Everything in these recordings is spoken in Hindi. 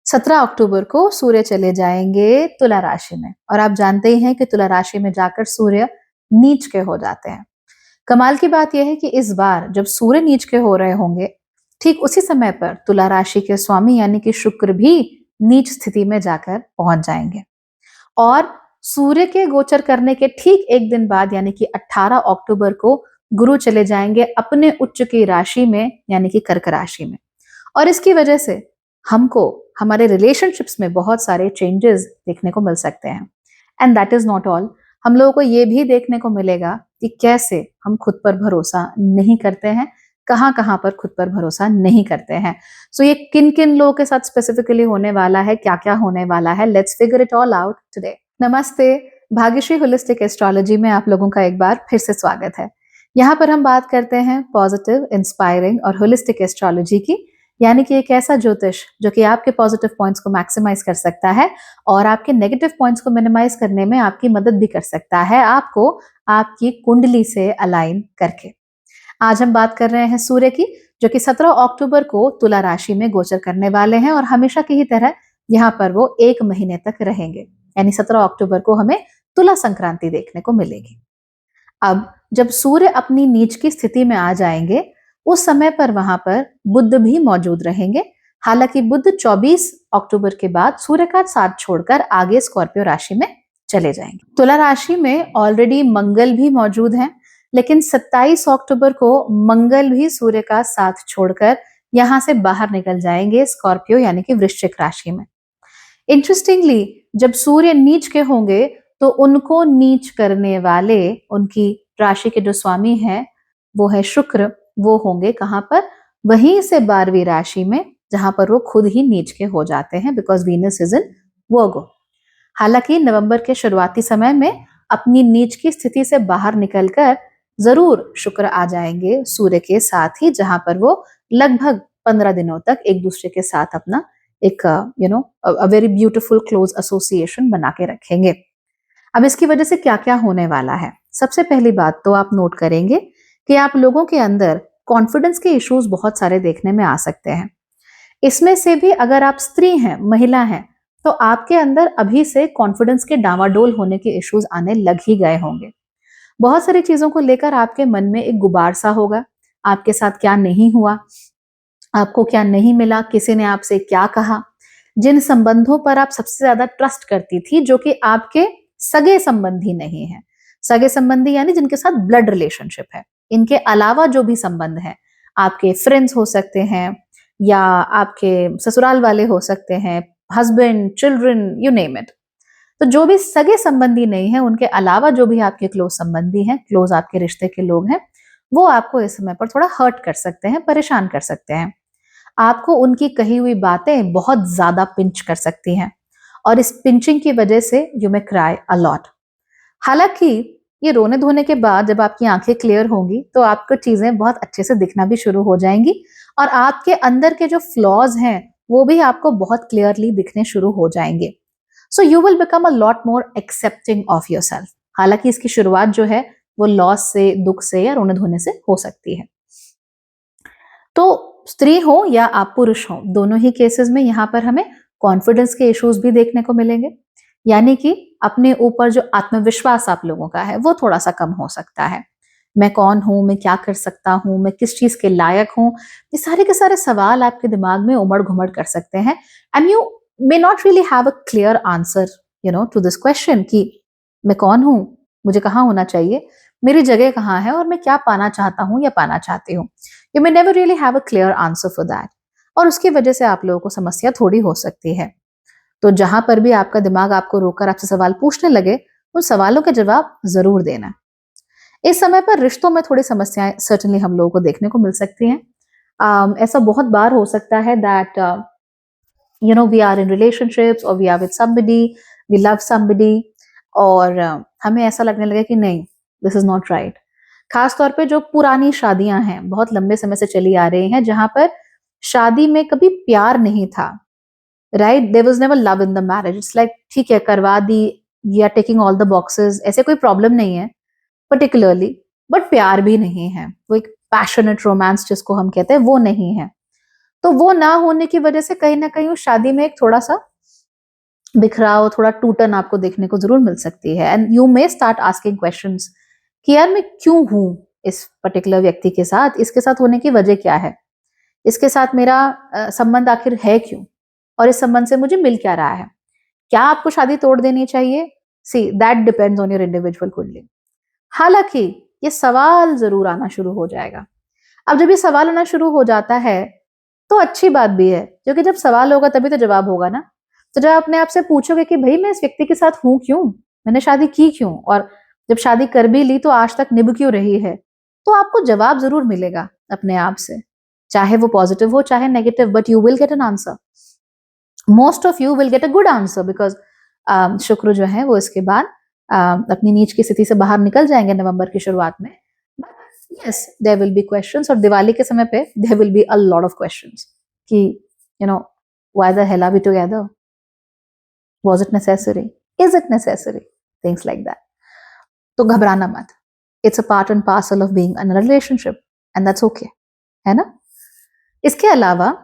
17 अक्टूबर को सूर्य चले जाएंगे तुला राशि में और आप जानते ही हैं कि तुला राशि में जाकर सूर्य नीच के हो जाते हैं। कमाल की बात यह है कि इस बार जब सूर्य नीच के हो रहे होंगे, ठीक उसी समय पर तुला राशि के स्वामी यानी कि शुक्र भी नीच स्थिति में जाकर पहुंच जाएंगे और सूर्य के गोचर करने के ठीक एक दिन बाद यानी कि 18 अक्टूबर को गुरु चले जाएंगे अपने उच्च की राशि में यानी कि कर्क राशि में। और इसकी वजह से हमको हमारे रिलेशनशिप्स में बहुत सारे चेंजेस देखने को मिल सकते हैं। And that is not all, हम लोगों को ये भी देखने को मिलेगा कि कैसे हम खुद पर भरोसा नहीं करते हैं, कहाँ कहाँ पर खुद पर भरोसा नहीं करते हैं। सो ये किन किन लोगों के साथ स्पेसिफिकली होने वाला है, क्या क्या होने वाला है, let's figure it all out today. नमस्ते, भाग्यश्री होलिस्टिक एस्ट्रोलॉजी में आप लोगों का एक बार फिर से स्वागत है। यहाँ पर हम बात करते हैं पॉजिटिव, इंस्पायरिंग और होलिस्टिक एस्ट्रोलॉजी की, यानी कि एक ऐसा ज्योतिष जो कि आपके पॉजिटिव पॉइंट्स को मैक्सिमाइज कर सकता है और आपके नेगेटिव पॉइंट्स को मिनिमाइज करने में आपकी मदद भी कर सकता है, आपको आपकी कुंडली से अलाइन करके। आज हम बात कर रहे हैं सूर्य की, जो कि 17 अक्टूबर को तुला राशि में गोचर करने वाले हैं और हमेशा की ही तरह यहाँ पर वो 1 महीने तक रहेंगे, यानी 17 अक्टूबर को हमें तुला संक्रांति देखने को मिलेगी। अब जब सूर्य अपनी नीच की स्थिति में आ जाएंगे, उस समय पर वहां पर बुध भी मौजूद रहेंगे। हालांकि बुध 24 अक्टूबर के बाद सूर्य का साथ छोड़कर आगे स्कॉर्पियो राशि में चले जाएंगे। तुला राशि में ऑलरेडी मंगल भी मौजूद हैं, लेकिन 27 अक्टूबर को मंगल भी सूर्य का साथ छोड़कर यहां से बाहर निकल जाएंगे स्कॉर्पियो यानी कि वृश्चिक राशि में। इंटरेस्टिंगली, जब सूर्य नीच के होंगे तो उनको नीच करने वाले उनकी राशि के जो स्वामी हैं वो है शुक्र। वो होंगे कहां पर? वहीं से 12वीं राशि में, जहां पर वो खुद ही नीच के हो जाते हैं, बिकॉज वीनस इज इन वर्गो। हालांकि नवंबर के शुरुआती समय में अपनी नीच की स्थिति से बाहर निकलकर जरूर शुक्र आ जाएंगे सूर्य के साथ ही, जहां पर वो लगभग 15 दिनों तक एक दूसरे के साथ अपना एक वेरी ब्यूटिफुल क्लोज एसोसिएशन बना के रखेंगे। अब इसकी वजह से क्या क्या होने वाला है? सबसे पहली बात तो आप नोट करेंगे कि आप लोगों के अंदर कॉन्फिडेंस के इश्यूज बहुत सारे देखने में आ सकते हैं। इसमें से भी अगर आप स्त्री हैं, महिला हैं, तो आपके अंदर अभी से कॉन्फिडेंस के डावाडोल होने के इश्यूज आने लग ही गए होंगे। बहुत सारी चीजों को लेकर आपके मन में एक गुबार सा होगा। आपके साथ क्या नहीं हुआ, आपको क्या नहीं मिला, किसी ने आपसे क्या कहा, जिन संबंधों पर आप सबसे ज्यादा ट्रस्ट करती थी, जो कि आपके सगे संबंधी नहीं है। सगे संबंधी यानी जिनके साथ ब्लड रिलेशनशिप है। इनके अलावा जो भी संबंध है, आपके फ्रेंड्स हो सकते हैं या आपके ससुराल वाले हो सकते हैं, husband, children, you name it. तो जो भी सगे संबंधी नहीं है, उनके अलावा जो भी आपके क्लोज संबंधी हैं, क्लोज आपके रिश्ते के लोग हैं, वो आपको इस समय पर थोड़ा हर्ट कर सकते हैं, परेशान कर सकते हैं। आपको उनकी कही हुई बातें बहुत ज्यादा पिंच कर सकती हैं और इस पिंचिंग की वजह से you May Cry a lot. हालांकि ये रोने धोने के बाद जब आपकी आंखें क्लियर होंगी तो आपको चीजें बहुत अच्छे से दिखना भी शुरू हो जाएंगी और आपके अंदर के जो फ्लॉज हैं वो भी आपको बहुत क्लियरली दिखने शुरू हो जाएंगे। So you will become a lot more accepting of your self. हालांकि इसकी शुरुआत जो है वो लॉस से, दुख से या रोने धोने से हो सकती है। तो स्त्री हो या आप पुरुष हो, दोनों ही केसेस में यहाँ पर हमें कॉन्फिडेंस के इश्यूज भी देखने को मिलेंगे, यानी कि अपने ऊपर जो आत्मविश्वास आप लोगों का है वो थोड़ा सा कम हो सकता है। मैं कौन हूं, मैं क्या कर सकता हूं, मैं किस चीज के लायक हूं, ये सारे के सारे सवाल आपके दिमाग में उमड़ घुमड़ कर सकते हैं and you may not really have a clear answer to this question कि मैं कौन हूं, मुझे कहाँ होना चाहिए, मेरी जगह कहाँ है और मैं क्या पाना चाहता हूँ या पाना चाहती हूँ। You may never really have a clear answer for that और उसकी वजह से आप लोगों को समस्या थोड़ी हो सकती है। तो जहां पर भी आपका दिमाग आपको रोककर आपसे सवाल पूछने लगे, उन सवालों के जवाब जरूर देना। इस समय पर रिश्तों में थोड़ी समस्याएं सर्टनली हम लोगों को देखने को मिल सकती हैं। ऐसा बहुत बार हो सकता है that we are in relationships और we are with somebody, we love somebody और हमें ऐसा लगने लगे कि नहीं, दिस इज नॉट राइट। खासतौर पे जो पुरानी शादियां हैं, बहुत लंबे समय से चली आ रही हैं, जहां पर शादी में कभी प्यार नहीं था, right, there was never love in the marriage. It's like ठीक है, करवा दी, we are ticking all the boxes, ऐसे कोई प्रॉब्लम नहीं है पर्टिकुलरली, बट प्यार भी नहीं है, वो एक पैशनेट रोमांस जिसको हम कहते हैं वो नहीं है। तो वो ना होने की वजह से कहीं ना कहीं उस शादी में एक थोड़ा सा बिखराव, थोड़ा टूटन आपको देखने को जरूर मिल सकती है। And you may start asking questions कि यार मैं क्यों हूं इस पर्टिकुलर व्यक्ति के साथ, इसके साथ होने की वजह क्या है, इसके साथ मेरा संबंध आखिर है क्यों, और इस संबंध से मुझे मिल क्या रहा है। क्या आपको शादी तोड़ देनी चाहिए? See that depends on your individual कुंडली। हालांकि ये सवाल जरूर आना शुरू हो जाएगा। अब जब ये सवाल आना शुरू हो जाता है तो अच्छी बात भी है, क्योंकि जब सवाल होगा तभी तो जवाब होगा ना। तो जब अपने आप से पूछोगे कि भाई मैं इस व्यक्ति के साथ हूं क्यों, मैंने शादी की क्यों, और जब शादी कर भी ली तो आज तक निभ क्यों रही है, तो आपको जवाब जरूर मिलेगा अपने आप से, चाहे वो पॉजिटिव हो चाहे negative, but you will get an answer. Most of you will get a good answer, because शुक्र जो है वो इसके बाद अपनी नीच की स्थिति से बाहर निकल जाएंगे नवंबर की शुरुआत में। Yes, there will be questions, और दिवाली के समय पे there will be a lot of questions कि you know why the hell are we together, was it necessary, is it necessary, things like that. तो घबराना मत, it's a part and parcel of being in a relationship and that's okay, है ना। इसके अलावा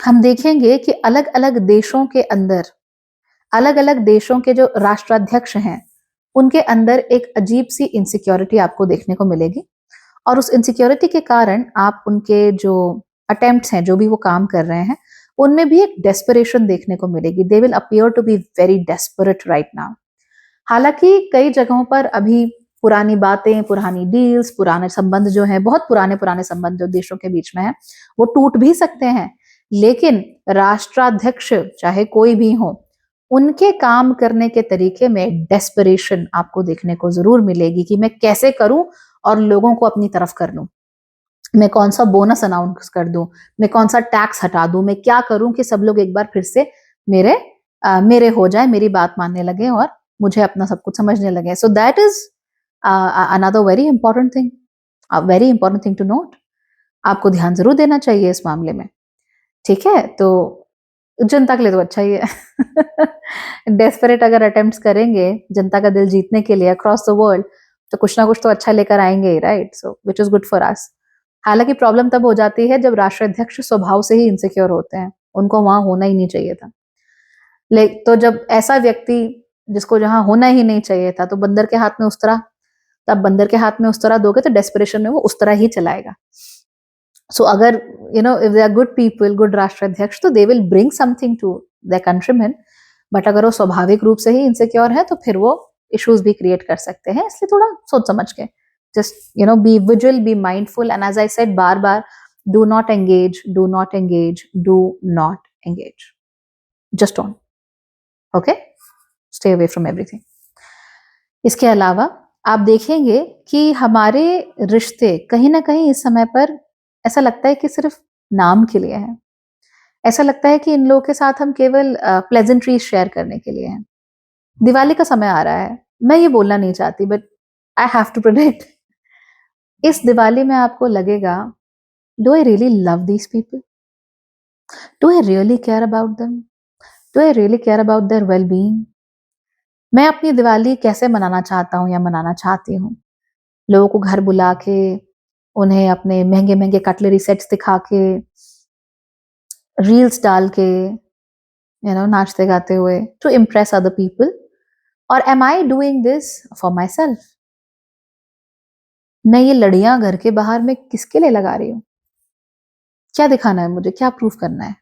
हम देखेंगे कि अलग अलग देशों के अंदर, अलग अलग देशों के जो राष्ट्राध्यक्ष हैं उनके अंदर एक अजीब सी इनसिक्योरिटी आपको देखने को मिलेगी, और उस इनसिक्योरिटी के कारण आप उनके जो अटेम्प्ट्स हैं, जो भी वो काम कर रहे हैं, उनमें भी एक डेस्परेशन देखने को मिलेगी। They will appear to be very desperate right now. हालांकि कई जगहों पर अभी पुरानी बातें, पुरानी डील्स, पुराने संबंध जो हैं, बहुत पुराने पुराने संबंध जो देशों के बीच में हैं, वो टूट भी सकते हैं, लेकिन राष्ट्राध्यक्ष चाहे कोई भी हो, उनके काम करने के तरीके में डेस्परेशन आपको देखने को जरूर मिलेगी कि मैं कैसे करूं और लोगों को अपनी तरफ कर लूं, मैं कौन सा बोनस अनाउंस कर दूं, मैं कौन सा टैक्स हटा दूं, मैं क्या करूं कि सब लोग एक बार फिर से मेरे मेरे हो जाए, मेरी बात मानने लगे और मुझे अपना सब कुछ समझने लगे। So that is another very important thing, very important thing to note. आपको ध्यान जरूर देना चाहिए इस मामले में, ठीक है। तो जनता के लिए तो अच्छा ही है डेस्परेट अगर अटेम्प्ट्स करेंगे जनता का दिल जीतने के लिए अक्रॉस द वर्ल्ड, तो कुछ ना कुछ तो अच्छा लेकर आएंगे ही, right. So which is good for us. हालांकि प्रॉब्लम तब हो जाती है जब राष्ट्राध्यक्ष स्वभाव से ही इनसिक्योर होते हैं, उनको वहां होना ही नहीं चाहिए था। तो जब ऐसा व्यक्ति जिसको जहां होना ही नहीं चाहिए था, तो बंदर के हाथ में उस तरह, तब बंदर के हाथ में उस तरह दोगे तो डेस्परेशन में वो उस तरह ही चलाएगा। सो अगर if they are good people, good राष्ट्राध्यक्ष, तो they will bring something to their countrymen. But अगर वो स्वाभाविक रूप से ही इनसिक्योर है तो फिर वो इश्यूज भी क्रिएट कर सकते हैं, इसलिए थोड़ा सोच समझ के, just be vigil, be mindful, and as I said बार बार, do not engage, do not engage, do not engage, just don't, okay, stay away from everything. इसके अलावा आप देखेंगे कि हमारे रिश्ते कहीं ना कहीं इस समय पर ऐसा लगता है कि सिर्फ नाम के लिए है, ऐसा लगता है कि इन लोगों के साथ हम केवल प्लेजेंट्रीज शेयर करने के लिए हैं। दिवाली का समय आ रहा है, मैं ये बोलना नहीं चाहती but I have to predict, इस दिवाली में आपको लगेगा, do I really love these people, do I really care about them, do I really care about their well being. मैं अपनी दिवाली कैसे मनाना चाहता हूँ या मनाना चाहती हूँ, लोगों को घर बुला के, उन्हें अपने महंगे महंगे कटलरी सेट्स दिखा के, रील्स डाल के, नाचते गाते हुए, टू इम्प्रेस अदर पीपल, और am I doing this for myself? मैं ये लड़ियां घर के बाहर में किसके लिए लगा रही हूँ? क्या दिखाना है मुझे, क्या प्रूफ करना है?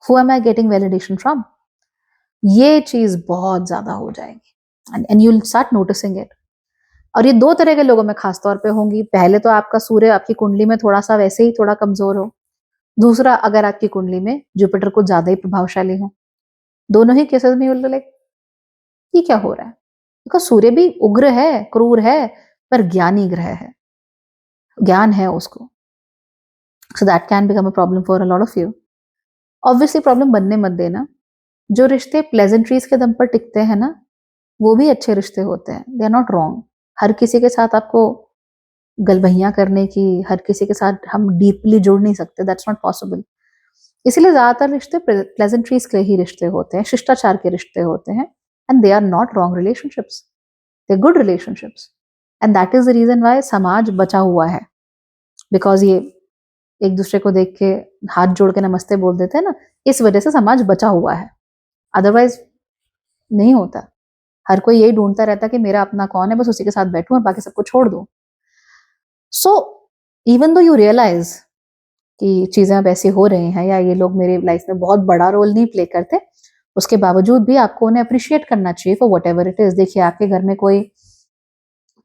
Who am I getting validation from? ये चीज बहुत ज्यादा हो जाएगी and you will start noticing it. और ये दो तरह के लोगों में खास तौर पे होंगी। पहले तो आपका सूर्य आपकी कुंडली में थोड़ा सा वैसे ही थोड़ा कमजोर हो, दूसरा अगर आपकी कुंडली में जुपिटर कुछ ज्यादा ही प्रभावशाली हो। दोनों ही केसेस में लाइक ये क्या हो रहा है, बिकॉज सूर्य भी उग्र है, क्रूर है, पर ज्ञानी ग्रह है, ज्ञान है उसको। So that can become a problem for a lot of you. Obviously problem बनने मत देना। जो रिश्ते प्लेजेंट्रीज के दम पर टिकते हैं ना, वो भी अच्छे रिश्ते होते हैं, दे आर नॉट रॉन्ग। हर किसी के साथ आपको गलबहियां करने की, हर किसी के साथ हम डीपली जुड़ नहीं सकते, दैट्स नॉट पॉसिबल। इसीलिए ज्यादातर रिश्ते प्लेजेंट्रीज के ही रिश्ते होते हैं, शिष्टाचार के रिश्ते होते हैं, and they are not wrong relationships, they good relationships, and that is the reason why समाज बचा हुआ है, बिकॉज ये एक दूसरे को देख के हाथ जोड़ के नमस्ते बोल देते हैं ना, इस वजह से समाज बचा हुआ है, अदरवाइज नहीं होता। हर कोई यही ढूंढता रहता कि मेरा अपना कौन है, बस उसी के साथ बैठूं और बाकी सबको छोड़ दूं। So even though you realise कि चीजें अब ऐसी हो रही हैं या ये लोग मेरी लाइफ में बहुत बड़ा रोल नहीं प्ले करते, उसके बावजूद भी आपको उन्हें अप्रिशिएट करना चाहिए for what ever it is. देखिए आपके घर में कोई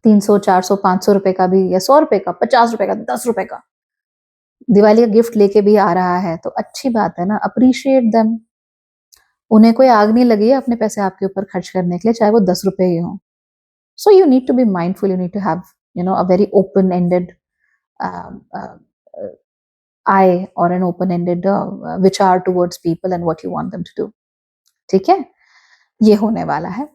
300, 400, 500 रुपए का भी, या 100 रुपए का, 50 रुपए का, 10 रुपए का दिवाली का गिफ्ट लेके भी आ रहा है, तो अच्छी बात है ना, अप्रिशिएट देम। उन्हें कोई आग नहीं लगी है अपने पैसे आपके ऊपर खर्च करने के लिए, चाहे वो 10 रुपए ही हो। So you need to be mindful, you need to have a very open ended eye or an open-ended विचार towards people and what you want them to do। ठीक है, ये होने वाला है।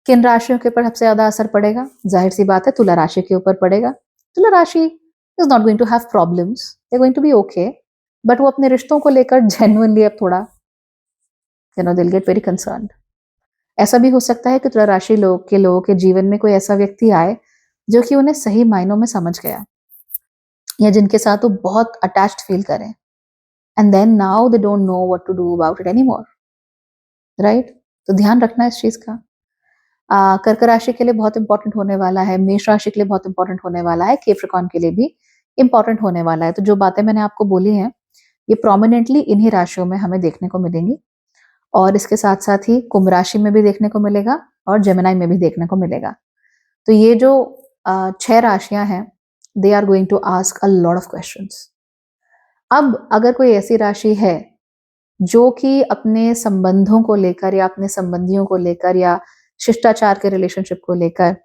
किन राशियों के ऊपर सबसे ज्यादा असर पड़ेगा? जाहिर सी बात है तुला राशि के ऊपर पड़ेगा। तुला राशि is not going to have problems, they going to be okay, but वो अपने रिश्तों को लेकर जेन्युइनली अब थोड़ा दिल गेट वेरी कंसर्न्ड। ऐसा भी हो सकता है कि तुला राशि लोगों के जीवन में कोई ऐसा व्यक्ति आए जो कि उन्हें सही मायनों में समझ गया, या जिनके साथ वो बहुत अटैच्ड फील करें, and then now they don't know what to do about it anymore, right? तो ध्यान रखना इस चीज का। कर्क राशि के लिए बहुत इंपॉर्टेंट होने वाला है, मेष राशि के लिए बहुत इंपॉर्टेंट होने वाला है, कैप्रिकॉर्न के लिए भी इंपॉर्टेंट होने वाला है। तो जो बातें मैंने आपको बोली हैं ये प्रोमिनेंटली इन्हीं राशियों में हमें देखने को मिलेंगी, और इसके साथ साथ ही कुंभ राशि में भी देखने को मिलेगा और जेमिनी में भी देखने को मिलेगा। तो ये जो 6 राशियां हैं, they are going to ask a lot of questions. अब अगर कोई ऐसी राशि है जो कि अपने संबंधों को लेकर या अपने संबंधियों को लेकर या शिष्टाचार के रिलेशनशिप को लेकर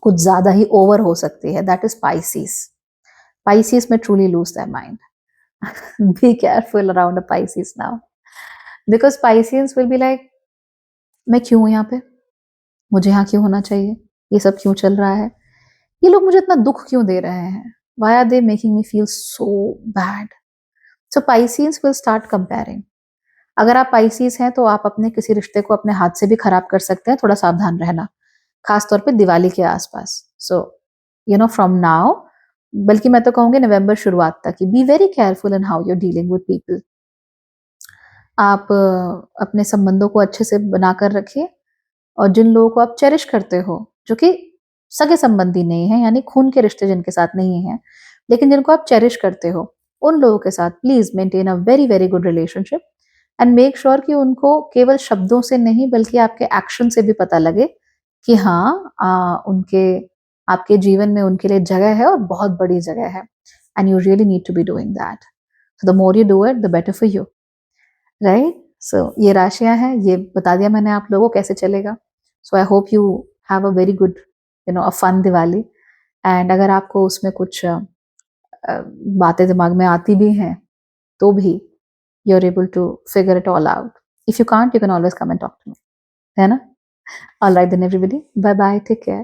कुछ ज्यादा ही ओवर हो सकती है, दैट इज पाइसिस। पाइसिस में truly lose their mind. Be careful around a Pisces now, because Pisceans will be like, मैं क्यों हूं यहाँ पे, मुझे यहाँ क्यों होना चाहिए, ये सब क्यों चल रहा है, ये लोग मुझे इतना दुख क्यों दे रहे हैं, why are they making me feel so bad? So Pisces will start comparing। अगर आप पाइसिस हैं तो आप अपने किसी रिश्ते को अपने हाथ से भी खराब कर सकते हैं, थोड़ा सावधान रहना, खासतौर पे दिवाली के आसपास। सो फ्रॉम नाउ, बल्कि मैं तो कहूंगी नवंबर शुरुआत तक ही, be very careful in how you dealing with people. आप अपने संबंधों को अच्छे से बनाकर रखिए, और जिन लोगों को आप चेरिश करते हो, जो कि सगे संबंधी नहीं है, यानी खून के रिश्ते जिनके साथ नहीं है, लेकिन जिनको आप चेरिश करते हो, उन लोगों के साथ please maintain a very very good relationship, and make sure कि उनको केवल शब्दों से नहीं बल्कि आपके एक्शन से भी पता लगे कि हाँ, उनके आपके जीवन में उनके लिए जगह है और बहुत बड़ी जगह है, and you really need to be doing that. So the more you do it the better for you, right? So ये राशियां हैं, ये बता दिया मैंने आप लोगों को कैसे चलेगा। So I hope you have a very good a fun Diwali, and अगर आपको उसमें कुछ बातें दिमाग में आती भी हैं तो भी you are able to figure it all out. If you can't, you can always come and talk to me, है ना? All right then everybody, bye bye, take care.